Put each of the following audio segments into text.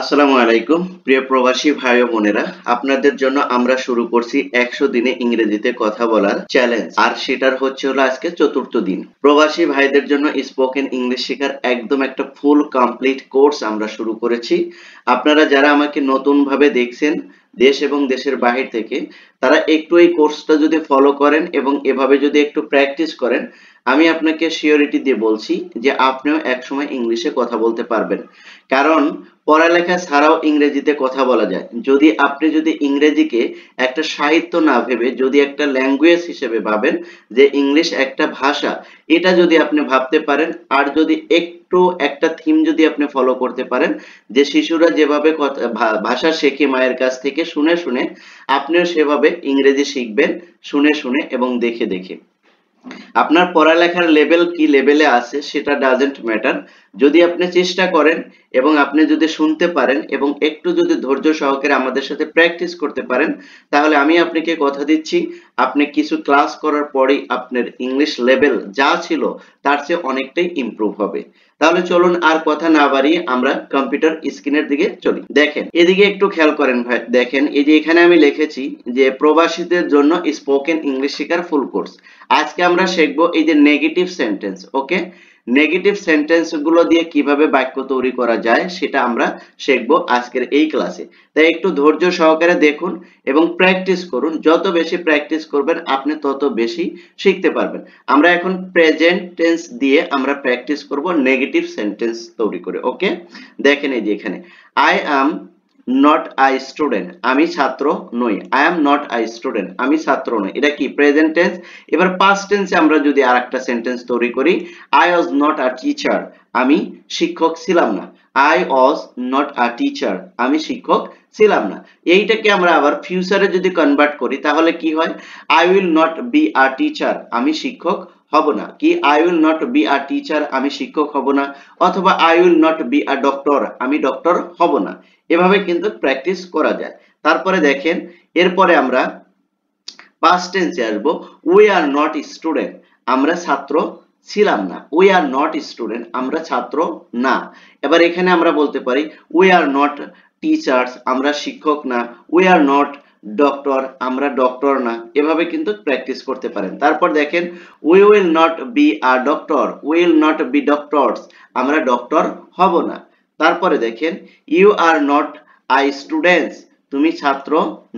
আসসালামু আলাইকুম প্রিয় প্রবাসী ভাই ও বোনেরা, আপনাদের জন্য আমরা শুরু করছি 100 দিনে ইংরেজিতে কথা বলার চ্যালেঞ্জ। আর সেটার হলো আজকে চতুর্থ দিন। প্রবাসী ভাইদের জন্য স্পোকেন ইংলিশ শেখার একদম একটা ফুল কমপ্লিট কোর্স আমরা শুরু করেছি। আপনারা যারা আমাকে নতুন ভাবে দেখছেন দেশ এবং দেশের বাহির থেকে, তারা একটু এই কোর্সটা যদি ফলো করেন এবং এভাবে যদি একটু প্র্যাকটিস করেন, আমি আপনাকে শিওরিটি দিয়ে বলছি যে আপনিও একসময় ইংলিশে কথা বলতে পারবেন। কারণ পড়ালেখা ছাড়াও ইংরেজিতে কথা বলা যায়। যদি ইংরেজিকে একটা সাহিত্য না ভেবে যদি একটা ল্যাঙ্গুয়েজ হিসেবে ভাবেন, যে ইংলিশ একটা ভাষা, এটা যদি আপনি ভাবতে পারেন, আর যদি একটু একটা থিম যদি আপনি ফলো করতে পারেন, যে শিশুরা যেভাবে ভাষা শেখে মায়ের কাছ থেকে শুনে শুনে, আপনিও সেভাবে ইংরেজি শিখবেন শুনে শুনে এবং দেখে দেখে। আপনার পড়ালেখার লেভেল কি লেভেলে আছে সেটা ডাজেন্ট ম্যাটার। যদি আপনি চেষ্টা করেন এবং আপনি যদি শুনতে পারেন এবং একটু যদি ধৈর্য সহকারে আমাদের সাথে প্র্যাকটিস করতে পারেন, তাহলে আমি আপনাকে কথা দিচ্ছি, আপনি কিছু ক্লাস করার পরেই আপনার ইংলিশ লেভেল যা ছিল তার চেয়ে অনেকটাই ইমপ্রুভ হবে। তাহলে চলুন আর কথা না বাড়িয়ে আমরা কম্পিউটার স্ক্রিনের দিকে চলি। দেখেন এদিকে একটু খেয়াল করেন ভাই, দেখেন এই যে এখানে আমি লিখেছি যে প্রবাসীদের জন্য স্পোকেন ইংলিশ শেখার ফুল কোর্স। আজকে আমরা শিখবো এই যে নেগেটিভ সেন্টেন্স। ওকে, নেগেটিভ সেন্টেন্স গুলো দিয়ে কিভাবে বাক্য তৈরি করা যায় সেটা আমরা শিখবো আজকের এই ক্লাসে। তাই একটু ধৈর্য সহকারে দেখুন এবং প্র্যাকটিস করুন। যত বেশি প্র্যাকটিস করবেন আপনি তত বেশি শিখতে পারবেন। আমরা এখন প্রেজেন্ট টেন্স দিয়ে আমরা প্র্যাকটিস করব নেগেটিভ সেন্টেন্স তৈরি করে। ওকে, দেখেন এই যে এখানে I am not I student, আমি ছাত্র নই। I am not I student, আমি ছাত্র নই। এটা কি প্রেজেন্ট টেন্স। এবার পাস্ট টেন্সে আমরা যদি আরেকটা সেন্টেন্স তৈরি করি, I was not a teacher, আমি শিক্ষক ছিলাম না। I was not a teacher, আমি শিক্ষক ছিলাম না। এইটাকে আমরা আবার ফিউচারে যদি কনভার্ট করি তাহলে কি হয়, I will not be a teacher, আমি শিক্ষক হব না। কি I will not be a teacher, আমি শিক্ষক হব না। অথবা I will not be a doctor, আমি ডক্টর হব না। এভাবে কিন্তু প্র্যাকটিস করা যায়। তারপরে দেখেন এরপরে আমরা পাস্ট টেন্সে আসবো, উই আর নট স্টুডেন্ট, আমরা ছাত্র ছিলাম না। উই আর নট স্টুডেন্ট, আমরা ছাত্র না। এবার এখানে আমরা বলতে পারি উই আর নট টিচার্স, আমরা শিক্ষক না। উই আর নট ডক্টর, আমরা ডক্টর না। এভাবে কিন্তু প্র্যাকটিস করতে পারেন। তারপর দেখেন we will not be a doctor, will not be doctors, আমরা ডক্টর হব না। তারপরে দেখেন you are not I students, তুমি ছাত্র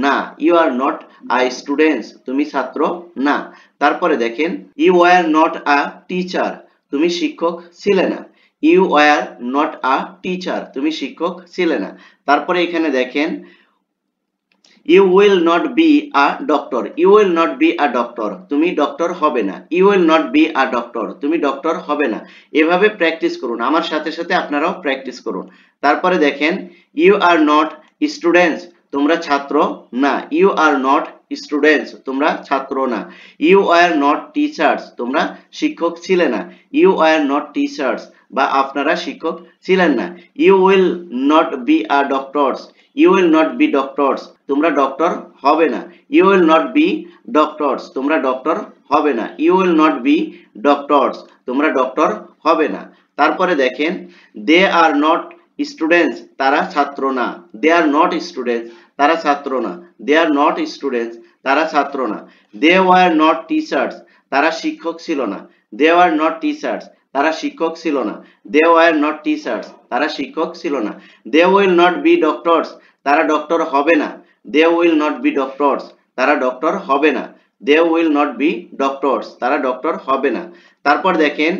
না। You are not I students, তুমি ছাত্র না। তারপরে দেখেন you were not a teacher, তুমি শিক্ষক ছিলে না। You were not a teacher, তুমি শিক্ষক ছিলে না। তারপরে এখানে দেখেন you will not be a doctor, you will not be a doctor, তুমি ডক্টর হবে না। You will not be a doctor, তুমি ডক্টর হবে না। এভাবে প্র্যাকটিস করুন, আমার সাথে সাথে আপনারাও প্র্যাকটিস করুন। তারপরে দেখেন ইউ আর নট স্টুডেন্টস, তোমরা ছাত্র না। ইউ আর নট স্টুডেন্টস, তোমরা ছাত্র না। ইউ আর নট টিচার্স, তোমরা শিক্ষক ছিলে না। ইউ আর নট টিচার্স, বা আপনারা শিক্ষক ছিলেন না। You will not be a doctors, you will not be doctors, তোমরা ডক্টর হবে না। You will not be doctors, তোমরা ডক্টর হবে না। You will not be doctors, তোমরা ডক্টর হবে না। তারপরে দেখেন দে আর নট স্টুডেন্টস, তারা ছাত্র না। দে আর নট স্টুডেন্টস, তারা ছাত্র না। দে আর নট স্টুডেন্টস, তারা ছাত্র না। দে ওয়ার নট টিচার্স, তারা শিক্ষক ছিল না। দে ওয়ার নট টিচার্স, তারা শিক্ষক ছিল না। দে ওয়ার নট টিচার্স, তারা শিক্ষক ছিল না। They will not be doctors, তারা ডক্টর হবে না। They will not be doctors, তারা ডক্টর হবে না। They will not be doctors, তারা ডক্টর হবে না। তারপর দেখেন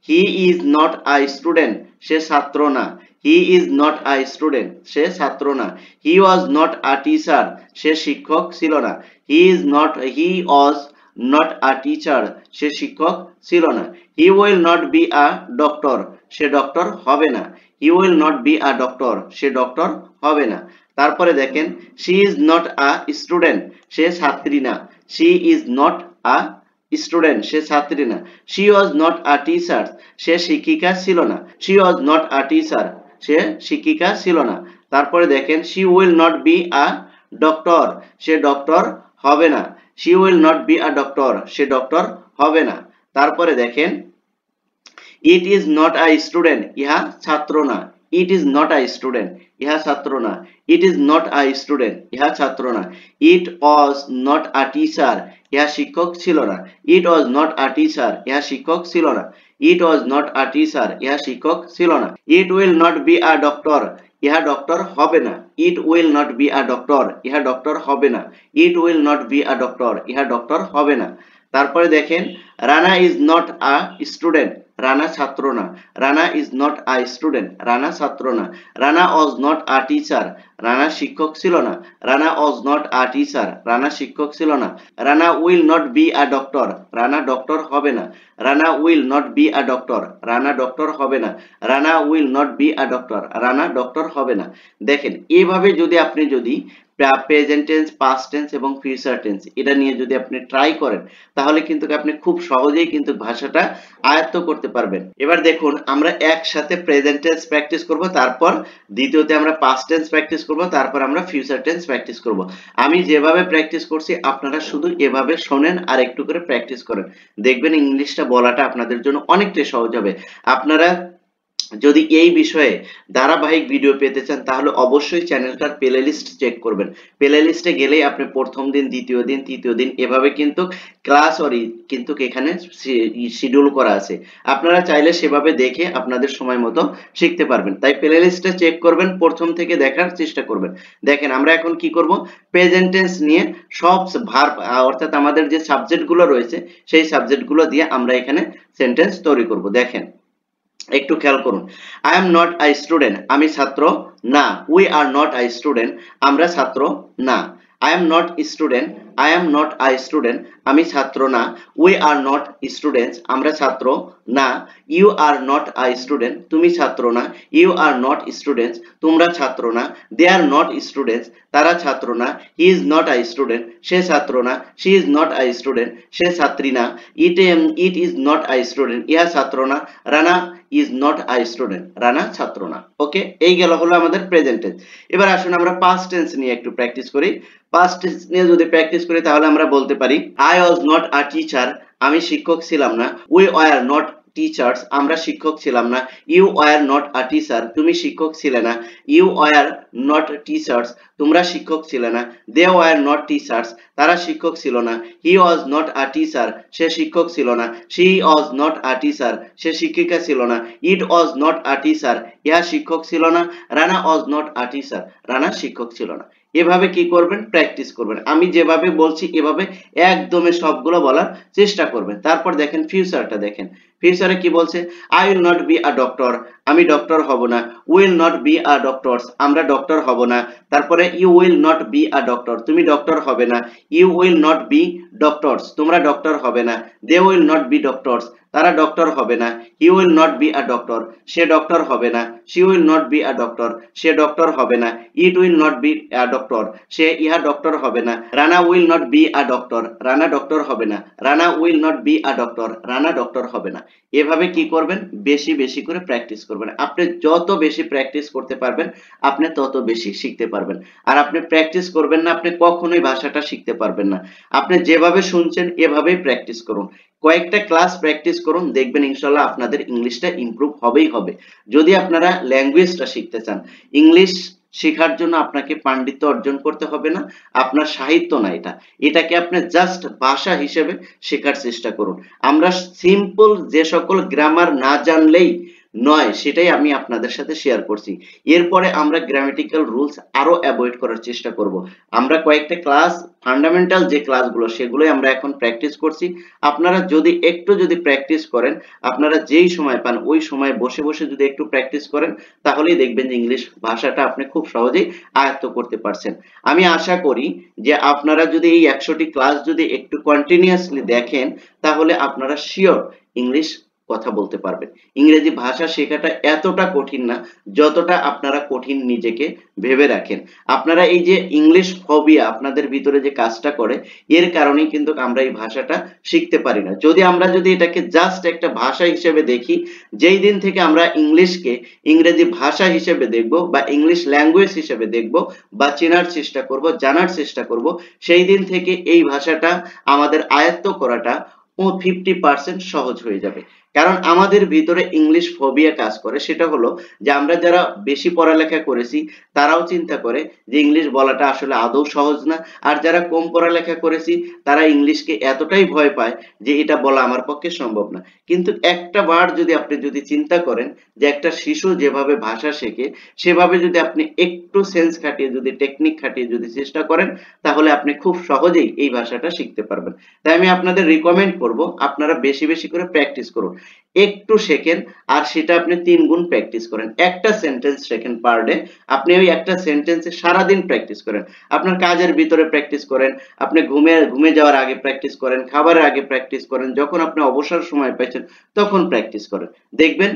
he is not a student, সে ছাত্র না। He is not a student, সে ছাত্র না। হি ওয়াজ নট আ টিচার, সে শিক্ষক ছিল না। হি ওয়াজ নট আ টিচার, সে শিক্ষক ছিল না। He will not be a doctor, সে ডক্টর হবে না। He will not be a doctor, সে ডক্টর হবে না। তারপরে দেখেন she is not a student, সে ছাত্রী না। She is not a student, সে ছাত্রী না। She was not a teacher, সে শিক্ষিকা ছিল না। She was not a teacher, সে শিক্ষিকা ছিল না। তারপরে দেখেন she will not be a doctor, সে ডক্টর হবে না। She will not be a doctor, সে ডক্টর হবে না। তারপরে দেখেন ইট ইজ নট আ স্টুডেন্ট, ইহা ছাত্র না। It is not a student, ইহা ছাত্র না। It is not a student, ইহা ছাত্র না। ইট ওয়াজ নট আ টিচার, ইহা শিক্ষক ছিল না। ইট ওয়াজ নট আ টিচার, ইহা শিক্ষক ছিল না। ইট ওয়াজ নট আ টিচার, ইহা শিক্ষক ছিল না। It will not be a doctor, ইহা ডক্টর হবে না। It will not be a doctor, ইহা ডক্টর হবে না। It will not be a doctor, ইহা ডক্টর হবে না। তারপরে দেখেন, Rana is not a student, Rana ছাত্র না। Rana is not a student, Rana ছাত্র না। রানা ওয়াজ নট আ টিচার, রানা শিক্ষক ছিল না। রানা ওয়াজ নট আ টিচার, রানা শিক্ষক ছিল না। Rana will not be a doctor, Rana doctor হবে না। Rana will not be a doctor, Rana doctor হবে না। Rana will not be a doctor, Rana doctor হবে না। দেখেন এইভাবে যদি আপনি প্রেজেন্ট টেন্স, পাস্ট টেন্স এবং ফিউচার টেন্স এটা নিয়ে যদি আপনি ট্রাই করেন, তাহলে কিন্তু আপনি খুব সহজেই কিন্তু ভাষাটা আয়ত্ত করতে পারবেন। এবার দেখুন, আমরা একসাথে প্রেজেন্ট টেন্স প্র্যাকটিস করব, তারপর দ্বিতীয়তে আমরা পাস্ট টেন্স প্র্যাকটিস করব, তারপর আমরা ফিউচার টেন্স প্র্যাকটিস করব। আমি যেভাবে প্র্যাকটিস করছি আপনারা শুধু এভাবে শোনেন আর একটু করে প্র্যাকটিস করেন, দেখবেন ইংলিশটা বলাটা আপনাদের জন্য অনেকটাই সহজ হবে। আপনারা যদি এই বিষয়ে ধারাবাহিক ভিডিও পেতে চান, তাহলে অবশ্যই চ্যানেলটার প্লেলিস্ট চেক করবেন। প্লেলিস্টে গেলেই আপনি প্রথম দিন, দ্বিতীয় দিন, তৃতীয় দিন এভাবে কিন্তু ক্লাস কিন্তু এখানে শিডিউল করা আছে। আপনারা চাইলে সেভাবে দেখে আপনাদের সময় মতো শিখতে পারবেন। তাই প্লেলিস্টে চেক করবেন, প্রথম থেকে দেখার চেষ্টা করবেন। দেখেন আমরা এখন কি করব, প্রেজেন্ট টেন্স নিয়ে সব ভার্ব অর্থাৎ আমাদের যে সাবজেক্টগুলো রয়েছে সেই সাবজেক্টগুলো দিয়ে আমরা এখানে সেন্টেন্স তৈরি করব। দেখেন একটু খেয়াল করুন, I am not a student, আমি ছাত্র না। We are not a student, আমরা ছাত্র না। I am not student, I am not a student, আমি ছাত্র না। উই আর নট স্টুডেন্টস, আমরা ছাত্র না। You are not a student, তুমি ছাত্র না। ইউ আর নট স্টুডেন্টস, তোমরা ছাত্র না। দে আর নট স্টুডেন্টস, তারা ছাত্র না। He is not a student, সে ছাত্র না। She is not a student, সে ছাত্রী না। It is not a student, ইহা ছাত্র না। Rana is not a student, Rana ছাত্র না। ওকে, এই গেল হলো আমাদের প্রেজেন্ট টেন্স। এবার আসুন আমরা পাস্ট টেন্স নিয়ে একটু প্র্যাকটিস করি। পাস্ট টেন্স নিয়ে যদি প্র্যাকটিস করি তাহলে আমরা বলতে পারি, I was not a teacher, আমি শিক্ষক ছিলাম না। উই ওয়ার নট টিচার্স, আমরা শিক্ষক ছিলাম না। You were not a teacher, তুমি শিক্ষক ছিলে না। ইউ ওয়ার নট টিচার্স, তোমরা শিক্ষক ছিলে না। দে ওয়ার নট টিচার্স, তারা শিক্ষক ছিল না। হি ওয়াজ নট আ টিচার, সে শিক্ষক ছিল না। She was not a teacher, সে শিক্ষিকা ছিল না। ইট ওয়াজ নট আ টিচার, ইহা শিক্ষক ছিল না। রানা ওয়াজ নট আ টিচার, রানা শিক্ষক ছিল না। এভাবে কি করবেন, প্র্যাকটিস করবেন। আমি যেভাবে বলছি এভাবে একদমই সবগুলো বলার চেষ্টা করবেন। তারপর দেখেন ফিউচারটা, দেখেন ফিউচারে কি বলছে, I will not be a doctor, আমি ডক্টর হব না। Will not be a doctors, আমরা ডক্টর হব না। তারপরে you will not be a doctor, তুমি ডক্টর হবে না। You will not be doctors, তোমরা ডক্টর হবে না। They will not be doctors, তারা ডক্টর হবে না। He will not be a doctor, সে ডক্টর হবে না। She will not be a doctor, সে ডক্টর হবে না। It will not be a doctor, ইহা ডক্টর হবে না। Rana will not be a doctor, Rana doctor হবে না। Rana will not be a doctor, Rana doctor হবে না। এভাবে কি করবেন, বেশি বেশি করে প্র্যাকটিস করবেন। আপনি যত বেশি প্র্যাকটিস করতে পারবেন আপনি তত বেশি শিখতে পারবেন। আর আপনি প্র্যাকটিস করবেন না, আপনি কখনোই ভাষাটা শিখতে পারবেন না। আপনি যেভাবে শুনছেন এভাবেই প্র্যাকটিস করুন, কয়েকটা ক্লাস প্র্যাকটিস করুন, দেখবেন ইনশাল্লাহ আপনাদের ইংলিশটা ইমপ্রুভ হবেই হবে। যদি আপনারা ল্যাঙ্গুয়েজটা শিখতে চান, ইংলিশ শেখার জন্য আপনাকে পাণ্ডিত্য অর্জন করতে হবে না, আপনার সাহিত্য না এটাকে আপনি জাস্ট ভাষা হিসেবে শেখার চেষ্টা করুন। আমরা সিম্পল যে সকল গ্রামার না জানলেই নয় সেটাই আমি আপনাদের সাথে শেয়ার করছি। এরপরে আমরা গ্রামাটিক্যাল রুলস আরো অ্যাভয়েড করার চেষ্টা করব। আমরা কয়েকটা ক্লাস, ফান্ডামেন্টাল যে ক্লাসগুলো সেগুলোই আমরা এখন প্র্যাকটিস করছি। আপনারা যদি একটু প্র্যাকটিস করেন, আপনারা যেই সময় পান ওই সময় বসে বসে যদি একটু প্র্যাকটিস করেন, তাহলেই দেখবেন যে ইংলিশ ভাষাটা আপনি খুব সহজেই আয়ত্ত করতে পারছেন। আমি আশা করি যে আপনারা যদি এই 100টি ক্লাস যদি একটু কন্টিনিউয়াসলি দেখেন, তাহলে আপনারা শিওর ইংলিশ কথা বলতে পারবেন। ইংরেজি ভাষা শেখাটা এতটা কঠিন না যতটা আপনারা কঠিন নিজেকে ভেবে রাখেন। আপনারা এই যে ইংলিশ ফোবিয়া আপনাদের ভিতরে যে কাজটা করে, এর কারণেই কিন্তু আমরা এই ভাষাটা শিখতে পারি না। আমরা যদি এটাকে জাস্ট একটা ভাষা হিসেবে দেখি, যেই দিন থেকে আমরা ইংলিশকে ইংরেজি ভাষা হিসেবে দেখব বা ইংলিশ ল্যাঙ্গুয়েজ হিসেবে দেখব বা চেনার চেষ্টা করব, জানার চেষ্টা করব, সেই দিন থেকে এই ভাষাটা আমাদের আয়ত্ত করাটা 50% সহজ হয়ে যাবে। কারণ আমাদের ভিতরে ইংলিশ ফোবিয়া কাজ করে, সেটা হলো যে আমরা যারা বেশি পড়ালেখা করেছি তারাও চিন্তা করে যে ইংলিশ বলাটা আসলে আদৌ সহজ না, আর যারা কম পড়ালেখা করেছি তারা ইংলিশকে এতটাই ভয় পায় যে এটা বলা আমার পক্ষে সম্ভব না। কিন্তু একটা বার যদি আপনি চিন্তা করেন যে একটা শিশু যেভাবে ভাষা শেখে সেভাবে যদি আপনি একটু সেন্স খাটিয়ে, টেকনিক খাটিয়ে চেষ্টা করেন, তাহলে আপনি খুব সহজেই এই ভাষাটা শিখতে পারবেন। তাই আমি আপনাদের রিকমেন্ড করব আপনারা বেশি বেশি করে প্র্যাকটিস করুন। একটু শেখেন আর সেটা আপনি 3 গুণ প্র্যাকটিস করেন। একটা সেন্টেন্স শেখেন পার ডে, আপনি ওই একটা সেন্টেন্সে সারাদিন প্র্যাকটিস করেন। আপনার কাজের ভিতরে প্র্যাকটিস করেন, আপনি ঘুমে যাওয়ার আগে প্র্যাকটিস করেন, খাবারের আগে প্র্যাকটিস করেন, যখন আপনি অবসর সময় পাচ্ছেন তখন প্র্যাকটিস করেন। দেখবেন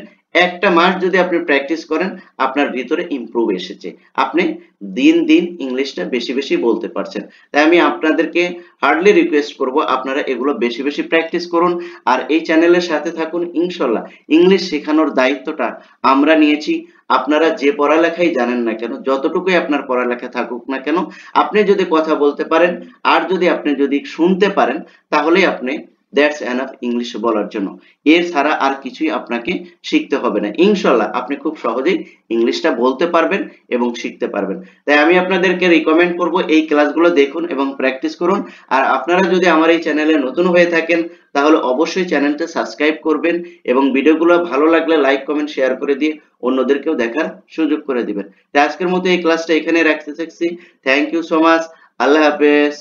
একটা মাস যদি আপনি প্র্যাকটিস করেন আপনার ভিতরে ইমপ্রুভ এসেছে, আপনি দিন দিন ইংলিশটা বেশি বেশি বলতে পারছেন। তাই আমি আপনাদেরকে হার্ডলি রিকোয়েস্ট করব আপনারা এগুলো বেশি বেশি প্র্যাকটিস করুন আর এই চ্যানেলের সাথে থাকুন। ইনশাল্লাহ ইংলিশ শেখানোর দায়িত্বটা আমরা নিয়েছি। আপনারা যে পড়ালেখাই জানেন না কেন, যতটুকুই আপনার পড়ালেখা থাকুক না কেন, আপনি যদি কথা বলতে পারেন আর আপনি যদি শুনতে পারেন, তাহলেই আপনি দ্যাটস এনাফ ইংলিশ বলার জন্য। এর ছাড়া আর কিছুই আপনাকে শিখতে হবে না। ইনশাল্লাহ আপনি খুব সহজেই ইংলিশটা বলতে পারবেন এবং শিখতে পারবেন। তাই আমি আপনাদেরকে রিকমেন্ড করব এই ক্লাসগুলো দেখুন এবং প্র্যাকটিস করুন। আর আপনারা যদি আমার এই চ্যানেলে নতুন হয়ে থাকেন তাহলে অবশ্যই চ্যানেলটা সাবস্ক্রাইব করবেন এবং ভিডিওগুলো ভালো লাগলে লাইক কমেন্ট শেয়ার করে দিয়ে অন্যদেরকেও দেখার সুযোগ করে দিবেন। তাই আজকের মতো এই ক্লাসটা এখানে রাখতে চাইছি। Thank you so much. আল্লাহ হাফেজ।